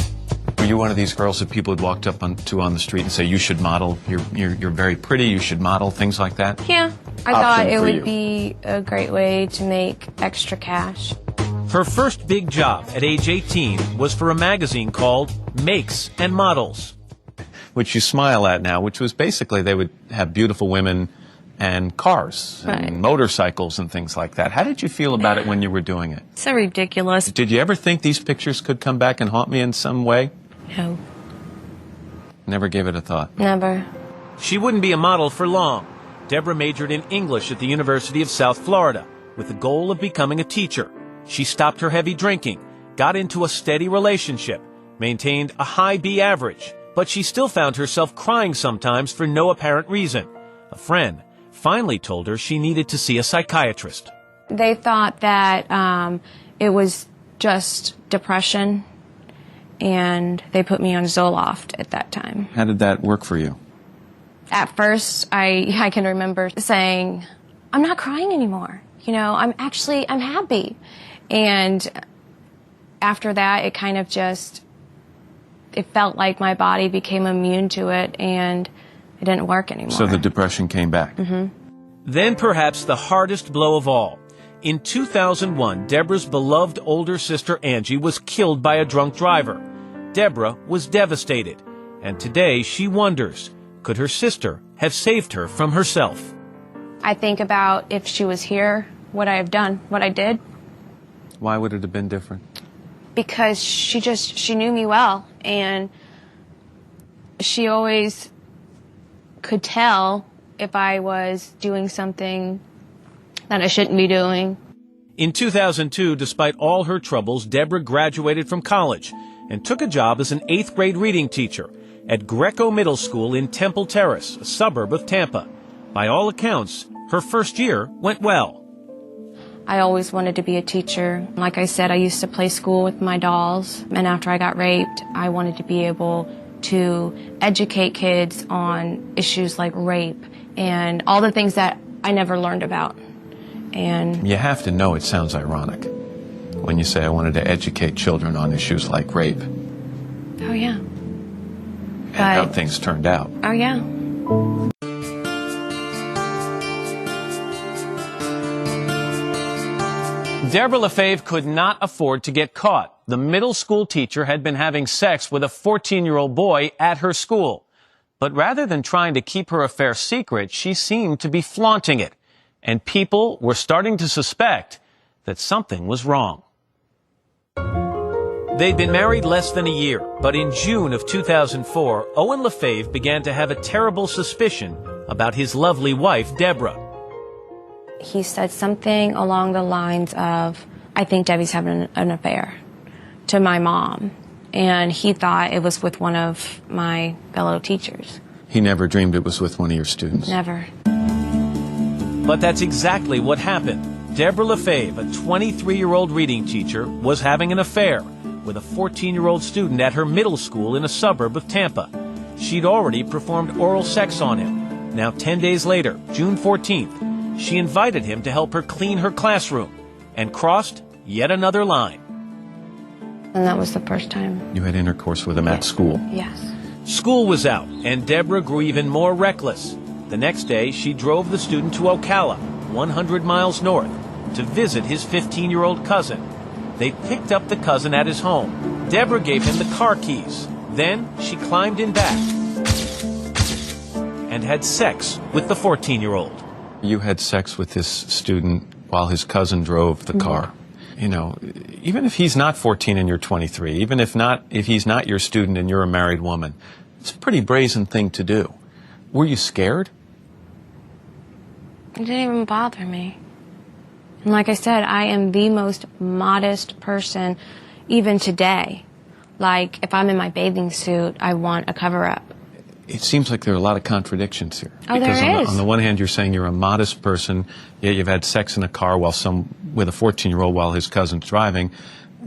Were you one of these girls that people had walked up on the street and say, you should model, you're very pretty, you should model, things like that? Yeah, I thought it would be a great way to make extra cash. Her first big job at age 18 was for a magazine called Makes and Models. Which you smile at now, which was basically they would have beautiful women and cars Right. and motorcycles and things like that. How did you feel about it when you were doing it? So ridiculous. Did you ever think these pictures could come back and haunt me in some way? No, Never gave it a thought. never. She wouldn't be a model for long. Debra majored in English at the University of South Florida with the goal of becoming a teacher. She stopped her heavy drinking, got into a steady relationship, maintained a high B average, but she still found herself crying sometimes for no apparent reason. A friend finally told her she needed to see a psychiatrist. They thought that it was just depression, and they put me on Zoloft at that time. How did that work for you? At first, I can remember saying, I'm not crying anymore. You know, I'm happy. And after that, it kind of it felt like my body became immune to it, and it didn't work anymore. So the depression came back. Then perhaps the hardest blow of all. In 2001, Debra's beloved older sister Angie was killed by a drunk driver. Debra was devastated, and today she wonders, could her sister have saved her from herself? I think about if she was here, what I have done, what I did, Why would it have been different? because she knew me well, and she always could tell if I was doing something that I shouldn't be doing. In 2002, despite all her troubles, Debra graduated from college and took a job as an 8th grade reading teacher at Greco Middle School in Temple Terrace, a suburb of Tampa. By all accounts, her first year went well. I always wanted to be a teacher. Like I said, I used to play school with my dolls, and after I got raped, I wanted to be able to educate kids on issues like rape and all the things that I never learned about. And You have to know it sounds ironic when you say I wanted to educate children on issues like rape oh yeah, and how things turned out. oh yeah. Debra LaFave could not afford to get caught. The middle school teacher had been having sex with a 14-year-old boy at her school. But rather than trying to keep her affair secret, she seemed to be flaunting it. And people were starting to suspect that something was wrong. They'd been married less than a year, but in June of 2004, Owen LaFave began to have a terrible suspicion about his lovely wife, Debra. He said something along the lines of, I think Debbie's having an affair, to my mom. And he thought it was with one of my fellow teachers. He never dreamed it was with one of your students? Never. But that's exactly what happened. Debra LaFave, a 23-year-old reading teacher, was having an affair with a 14-year-old student at her middle school in a suburb of Tampa. She'd already performed oral sex on him. Now, 10 days later, June 14th, she invited him to help her clean her classroom and crossed yet another line. And that was the first time. You had intercourse with him at school? Yes. School was out, and Debra grew even more reckless. The next day, she drove the student to Ocala, 100 miles north, to visit his 15-year-old cousin. They picked up the cousin at his home. Debra gave him the car keys. Then she climbed in back and had sex with the 14-year-old. You had sex with this student while his cousin drove the car. You know, even if he's not 14 and you're 23, even if he's not your student and you're a married woman, it's a pretty brazen thing to do. Were you scared? It didn't even bother me. And like I said, I am the most modest person, even today. Like, if I'm in my bathing suit, I want a cover-up. It seems like there are a lot of contradictions here. Oh, because there is. On the one hand, you're saying you're a modest person, yet you've had sex in a car with a 14-year-old while his cousin's driving.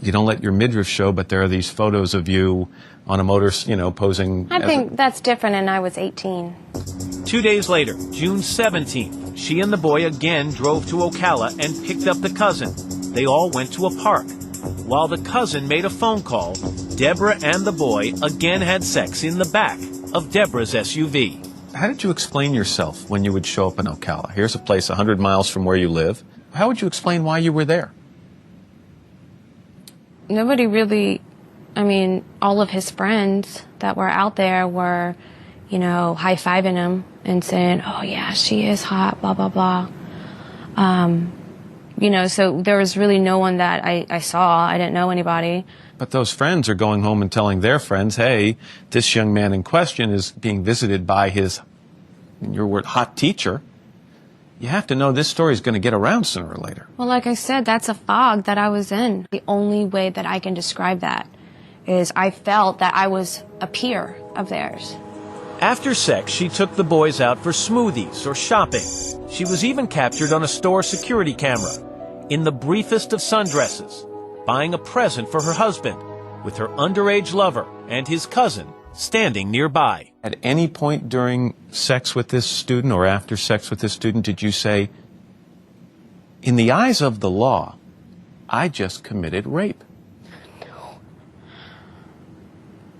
You don't let your midriff show, but there are these photos of you on a motor, posing. I think that's different, and I was 18. 2 days later, June 17th, she and the boy again drove to Ocala and picked up the cousin. They all went to a park. While the cousin made a phone call, Debra and the boy again had sex in the back of Debra's SUV. How did you explain yourself when you would show up in Ocala? Here's a place 100 miles from where you live. How would you explain why you were there? Nobody really, all of his friends that were out there were, high-fiving him and saying, oh, yeah, she is hot, blah, blah, blah. So there was really no one that I saw. I didn't know anybody. But those friends are going home and telling their friends, hey, this young man in question is being visited by his, in your word, hot teacher. You have to know this story is going to get around sooner or later. Well, like I said, that's a fog that I was in. The only way that I can describe that is I felt that I was a peer of theirs. After sex, she took the boys out for smoothies or shopping. She was even captured on a store security camera in the briefest of sundresses, buying a present for her husband with her underage lover and his cousin standing nearby. At any point during sex with this student or after sex with this student, did you say, in the eyes of the law, I just committed rape? No.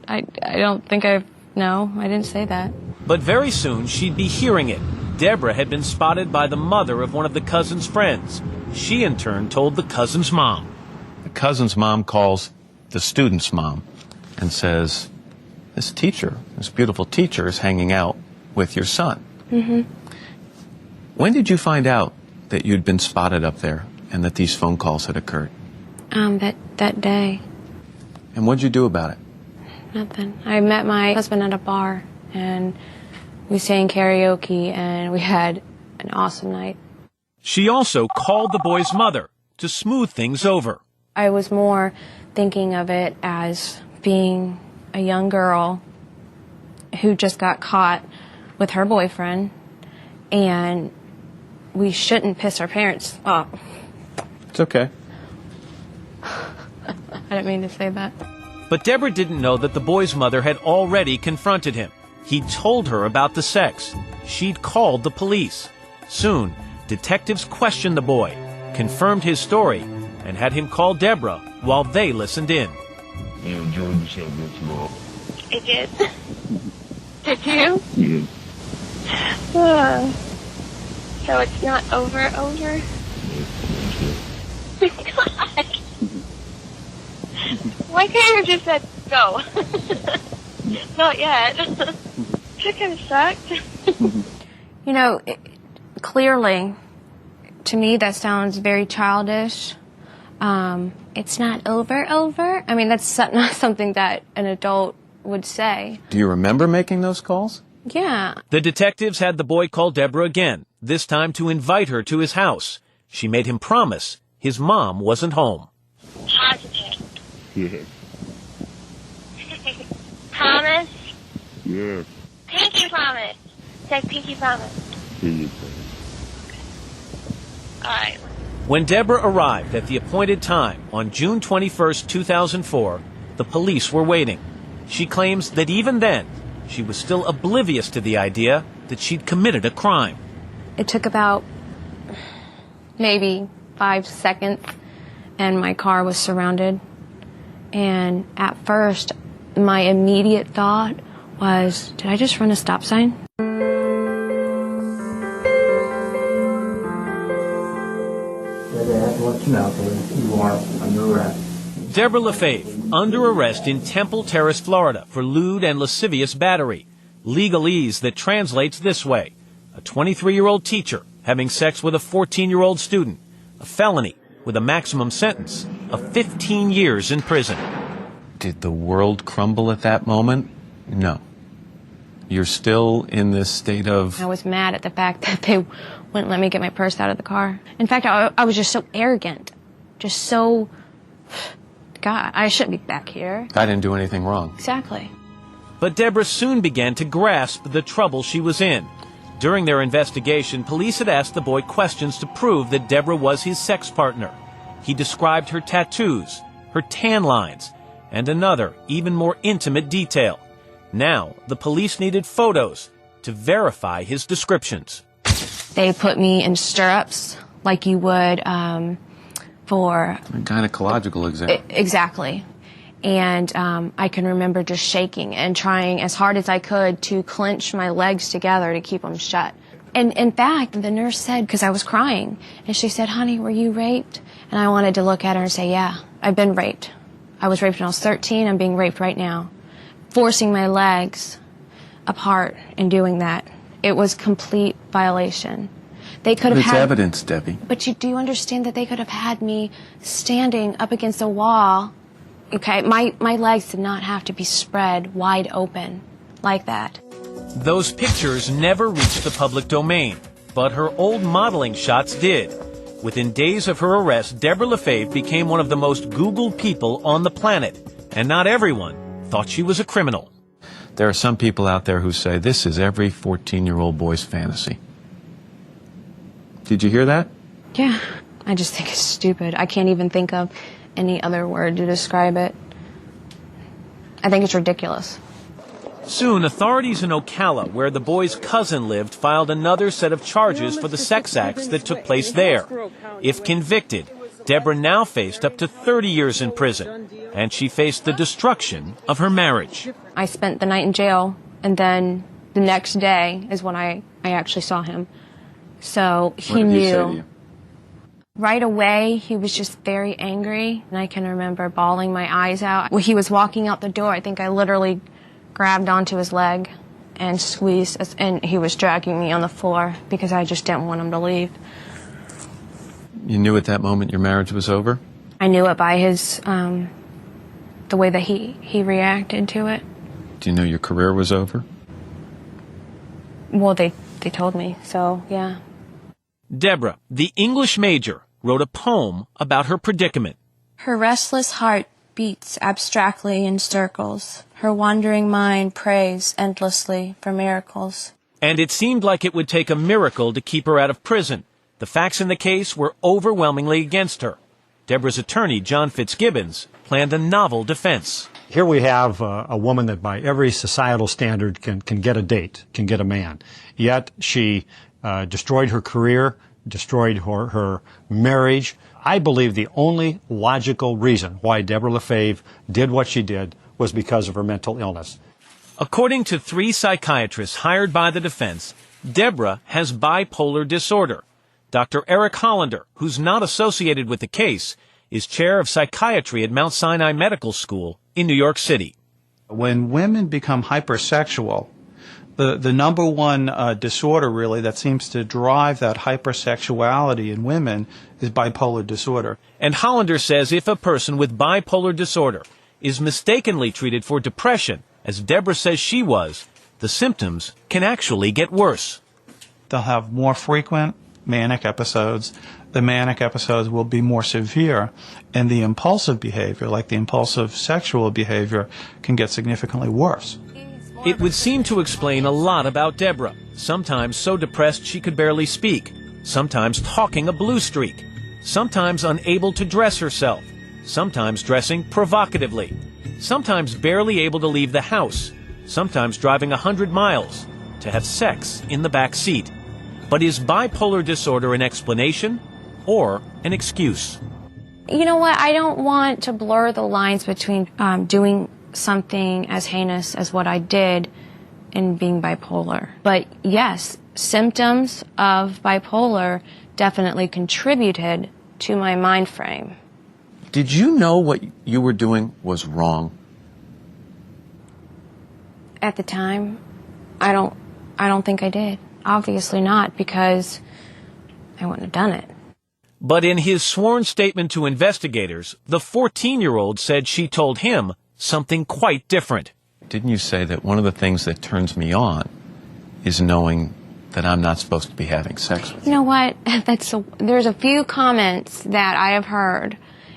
I don't think no, I didn't say that. But very soon she'd be hearing it. Debra had been spotted by the mother of one of the cousin's friends. She in turn told the cousin's mom. The cousin's mom calls the student's mom and says, this teacher, this beautiful teacher, is hanging out with your son. Mm-hmm. When did you find out that you'd been spotted up there and that these phone calls had occurred? That day. And what'd you do about it? Nothing. I met my husband at a bar, and we sang karaoke, and we had an awesome night. She also called the boy's mother to smooth things over. I was more thinking of it as being a young girl who just got caught with her boyfriend, and we shouldn't piss our parents off. It's okay. I didn't mean to say that. But Debra didn't know that the boy's mother had already confronted him. He'd told her about the sex. She'd called the police. Soon, detectives questioned the boy, confirmed his story, and had him call Debra while they listened in. You enjoyed yourself, didn't you, Mom? I did. Did you? Yeah. So it's not over? God. Why can't you have just said go? Not yet. That kind of sucked. Clearly, to me, that sounds very childish. It's not over. I mean, that's not something that an adult would say. Do you remember making those calls? Yeah. The detectives had the boy call Debra again, this time to invite her to his house. She made him promise his mom wasn't home. Positive. Yeah. Promise? Yeah. Pinky promise. Say pinky promise. Pinky Alright. When Debra arrived at the appointed time on June 21st, 2004, the police were waiting. She claims that even then, she was still oblivious to the idea that she'd committed a crime. It took about maybe 5 seconds, and my car was surrounded. And at first, my immediate thought was, did I just run a stop sign? You are under arrest. Debra LaFave, under arrest in Temple Terrace, Florida, for lewd and lascivious battery. Legalese that translates this way: a 23-year-old teacher having sex with a 14-year-old student. A felony with a maximum sentence of 15 years in prison. Did the world crumble at that moment? No. You're still in this state of... I was mad at the fact that they wouldn't let me get my purse out of the car. In fact, I was just so arrogant. Just so... God, I shouldn't be back here. I didn't do anything wrong. Exactly. But Debra soon began to grasp the trouble she was in. During their investigation, police had asked the boy questions to prove that Debra was his sex partner. He described her tattoos, her tan lines, and another, even more intimate detail. Now, the police needed photos to verify his descriptions. They put me in stirrups like you would for... A gynecological exam. Exactly. And I can remember just shaking and trying as hard as I could to clench my legs together to keep them shut. And in fact, the nurse said, because I was crying, and she said, honey, were you raped? And I wanted to look at her and say, yeah, I've been raped. I was raped when I was 13. I'm being raped right now. Forcing my legs apart and doing that. It was complete violation. They could have It's had evidence, Debbie. But do you understand that they could have had me standing up against a wall? Okay, my legs did not have to be spread wide open like that. Those pictures never reached the public domain, but her old modeling shots did. Within days of her arrest, Debra LaFave became one of the most Googled people on the planet, and not everyone thought she was a criminal. There are some people out there who say this is every 14-year-old boy's fantasy. Did you hear that? Yeah, I just think it's stupid. I can't even think of any other word to describe it. I think it's ridiculous. Soon, authorities in Ocala, where the boy's cousin lived, filed another set of charges for the sex acts that took place there. If convicted, Debra now faced up to 30 years in prison, and she faced the destruction of her marriage. I spent the night in jail, and then the next day is when I actually saw him. So he What did knew. he say to you? Right away, he was just very angry, and I can remember bawling my eyes out. When he was walking out the door, I think I literally grabbed onto his leg and squeezed, and he was dragging me on the floor because I just didn't want him to leave. You knew at that moment your marriage was over? I knew it by his, the way that he reacted to it. Do you know your career was over? Well, they told me, so yeah. Debra, the English major, wrote a poem about her predicament. Her restless heart beats abstractly in circles. Her wandering mind prays endlessly for miracles. And it seemed like it would take a miracle to keep her out of prison. The facts in the case were overwhelmingly against her. Debra's attorney, John Fitzgibbons, planned a novel defense. Here we have a woman that by every societal standard can get a date, can get a man. Yet she destroyed her career, destroyed her marriage. I believe the only logical reason why Debra LaFave did what she did was because of her mental illness. According to 3 psychiatrists hired by the defense, Debra has bipolar disorder. Dr. Eric Hollander, who's not associated with the case, is chair of psychiatry at Mount Sinai Medical School in New York City. When women become hypersexual, The number one disorder really that seems to drive that hypersexuality in women is bipolar disorder. And Hollander says if a person with bipolar disorder is mistakenly treated for depression, as Debra says she was, the symptoms can actually get worse. They'll have more frequent manic episodes. The manic episodes will be more severe, and the impulsive behavior, like the impulsive sexual behavior, can get significantly worse. It would seem to explain a lot about Debra, sometimes so depressed she could barely speak, sometimes talking a blue streak, sometimes unable to dress herself, sometimes dressing provocatively, sometimes barely able to leave the house, sometimes driving 100 miles, to have sex in the back seat. But is bipolar disorder an explanation or an excuse? You know what? I don't want to blur the lines between doing something as heinous as what I did and being bipolar. But yes, symptoms of bipolar definitely contributed to my mind frame. Did you know what you were doing was wrong? At the time, I don't think I did. Obviously not, because I wouldn't have done it. But in his sworn statement to investigators, the 14-year-old said she told him something quite different. Didn't you say that one of the things that turns me on is knowing that I'm not supposed to be having sex with you? You know what? There's a few comments that I have heard,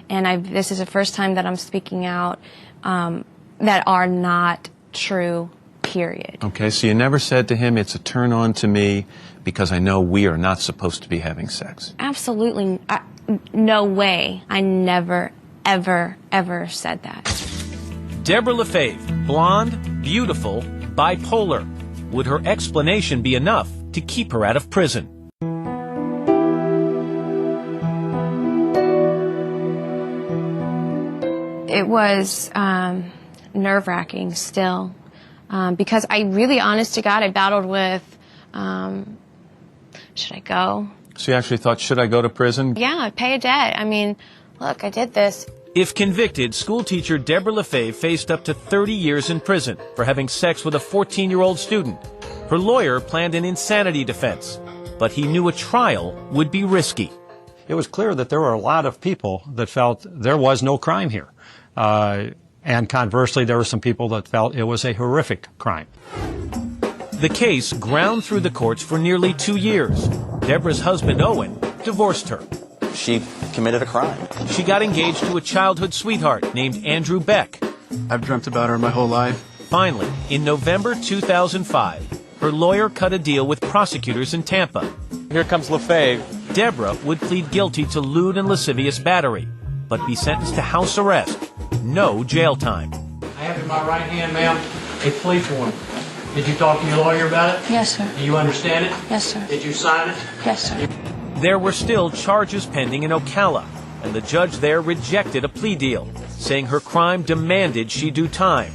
and this is the first time that I'm speaking out, that are not true, period. Okay, so you never said to him, it's a turn on to me because I know we are not supposed to be having sex? Absolutely. No way. I never, ever, ever said that. Debra LaFave, blonde, beautiful, bipolar. Would her explanation be enough to keep her out of prison? It was nerve-wracking still, because I really, honest to God, I battled with, should I go? So you actually thought, should I go to prison? Yeah, pay a debt. I mean, look, I did this. If convicted, schoolteacher Debra LaFave faced up to 30 years in prison for having sex with a 14-year-old student. Her lawyer planned an insanity defense, but he knew a trial would be risky. It was clear that there were a lot of people that felt there was no crime here. And conversely, there were some people that felt it was a horrific crime. The case ground through the courts for nearly 2 years. Debra's husband, Owen, divorced her. She committed a crime. She got engaged to a childhood sweetheart named Andrew Beck. I've dreamt about her my whole life. Finally, in November 2005, her lawyer cut a deal with prosecutors in Tampa. Here comes LaFave. Debra would plead guilty to lewd and lascivious battery, but be sentenced to house arrest. No jail time. I have in my right hand, ma'am, a plea form. Did you talk to your lawyer about it? Yes, sir. Do you understand it? Yes, sir. Did you sign it? Yes, sir. There were still charges pending in Ocala, and the judge there rejected a plea deal, saying her crime demanded she do time.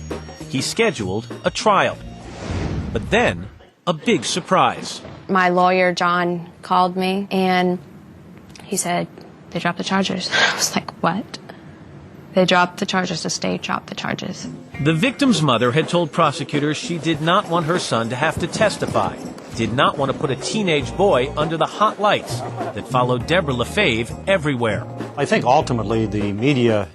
He scheduled a trial. But then, a big surprise. My lawyer, John, called me, and he said, they dropped the charges. I was like, what? They dropped the charges. The state dropped the charges. The victim's mother had told prosecutors she did not want her son to have to testify, did not want to put a teenage boy under the hot lights that followed Debra LaFave everywhere. I think ultimately the media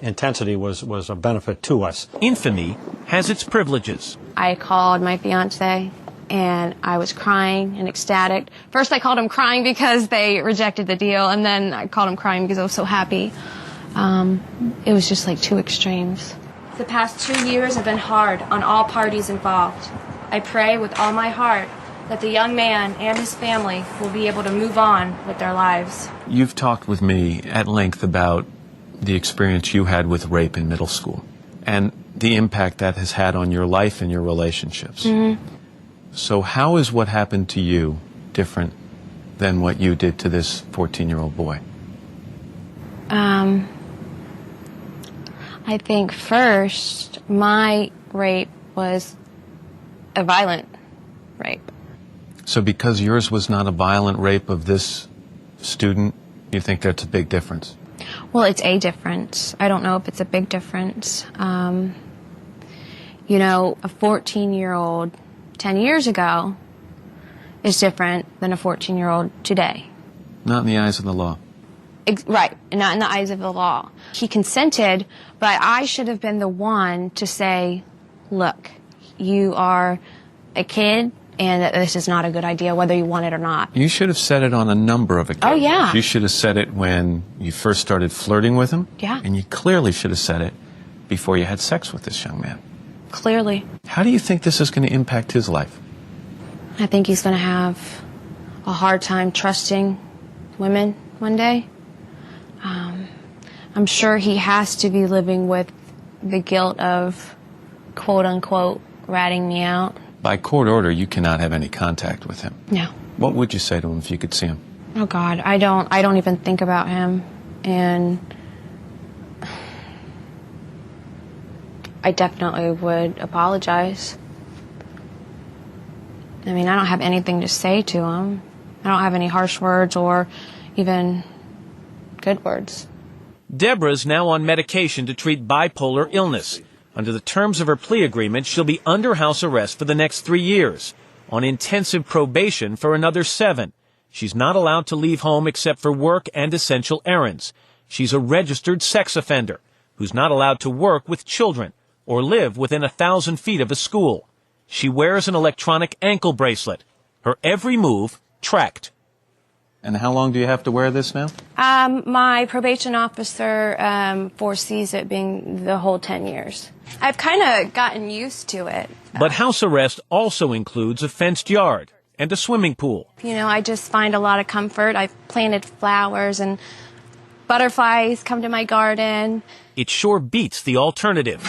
intensity was a benefit to us. Infamy has its privileges. I called my fiancé, and I was crying and ecstatic. First I called him crying because they rejected the deal, and then I called him crying because I was so happy. It was just like two extremes. The past 2 years have been hard on all parties involved. I pray with all my heart that the young man and his family will be able to move on with their lives. You've talked with me at length about the experience you had with rape in middle school and the impact that has had on your life and your relationships. Mm-hmm. So how is what happened to you different than what you did to this 14-year-old boy? I think first, my rape was a violent rape. So because yours was not a violent rape of this student, you think that's a big difference? Well, it's a difference. I don't know if it's a big difference. You know, a 14-year-old 10 years ago is different than a 14-year-old today. Not in the eyes of the law. Right, not in the eyes of the law. He consented, but I should have been the one to say, look, you are a kid, and that this is not a good idea, whether you want it or not. You should have said it on a number of occasions. Oh, yeah. You should have said it when you first started flirting with him. Yeah. And you clearly should have said it before you had sex with this young man. Clearly. How do you think this is going to impact his life? I think he's going to have a hard time trusting women one day. I'm sure he has to be living with the guilt of, quote unquote, ratting me out. By court order, you cannot have any contact with him. No. What would you say to him if you could see him? Oh God, I don't even think about him, and I definitely would apologize. I mean, I don't have anything to say to him. I don't have any harsh words or even good words. Debra's now on medication to treat bipolar illness. Under the terms of her plea agreement, she'll be under house arrest for the next 3 years, on intensive probation for another 7. She's not allowed to leave home except for work and essential errands. She's a registered sex offender who's not allowed to work with children or live within 1,000 feet of a school. She wears an electronic ankle bracelet. Her every move tracked. And how long do you have to wear this now? My probation officer foresees it being the whole 10 years. I've kind of gotten used to it. But house arrest also includes a fenced yard and a swimming pool. You know, I just find a lot of comfort. I've planted flowers and butterflies come to my garden. It sure beats the alternative.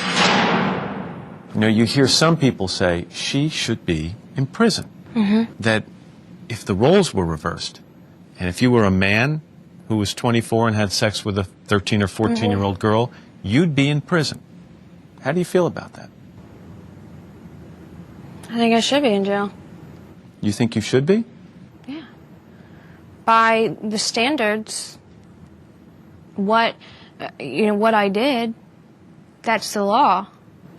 You know, you hear some people say she should be in prison. Mm-hmm. That if the roles were reversed, and if you were a man who was 24 and had sex with a 13 or 14-year-old girl, you'd be in prison. How do you feel about that? I think I should be in jail. You think you should be? Yeah. By the standards, what I did, that's the law.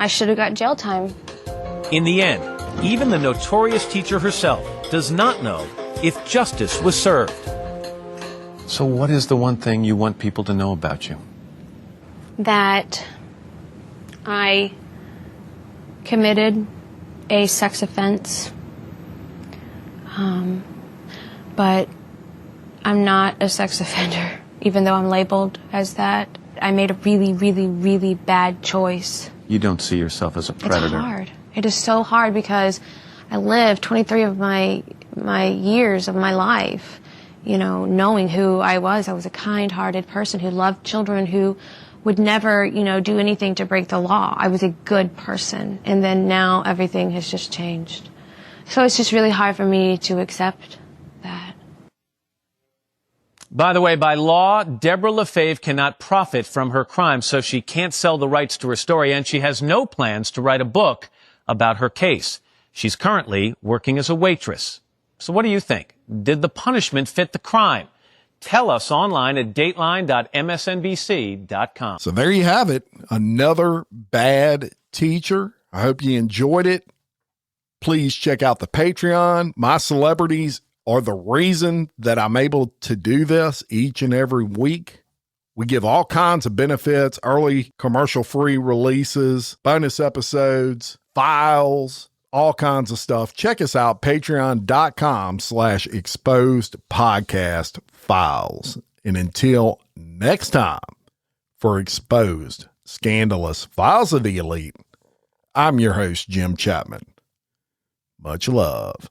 I should have got jail time. In the end, even the notorious teacher herself does not know if justice was served. So what is the one thing you want people to know about you? That I committed a sex offense, but I'm not a sex offender, even though I'm labeled as that. I made a really, really, really bad choice. You don't see yourself as a predator. It's hard. It is so hard because I lived 23 of my years of my life, you know, knowing who I was. I was a kind-hearted person who loved children, who would never, do anything to break the law. I was a good person. And then now everything has just changed. So it's just really hard for me to accept that. By the way, by law, Debra LaFave cannot profit from her crime, so she can't sell the rights to her story, and she has no plans to write a book about her case. She's currently working as a waitress. So what do you think? Did the punishment fit the crime? Tell us online at dateline.msnbc.com. So there you have it. Another bad teacher. I hope you enjoyed it. Please check out the Patreon. My celebrities are the reason that I'm able to do this each and every week. We give all kinds of benefits, early commercial-free releases, bonus episodes, files, all kinds of stuff. Check us out, patreon.com/exposedpodcastfiles. And until next time, for Exposed, Scandalous Files of the Elite, I'm your host, Jim Chapman. Much love.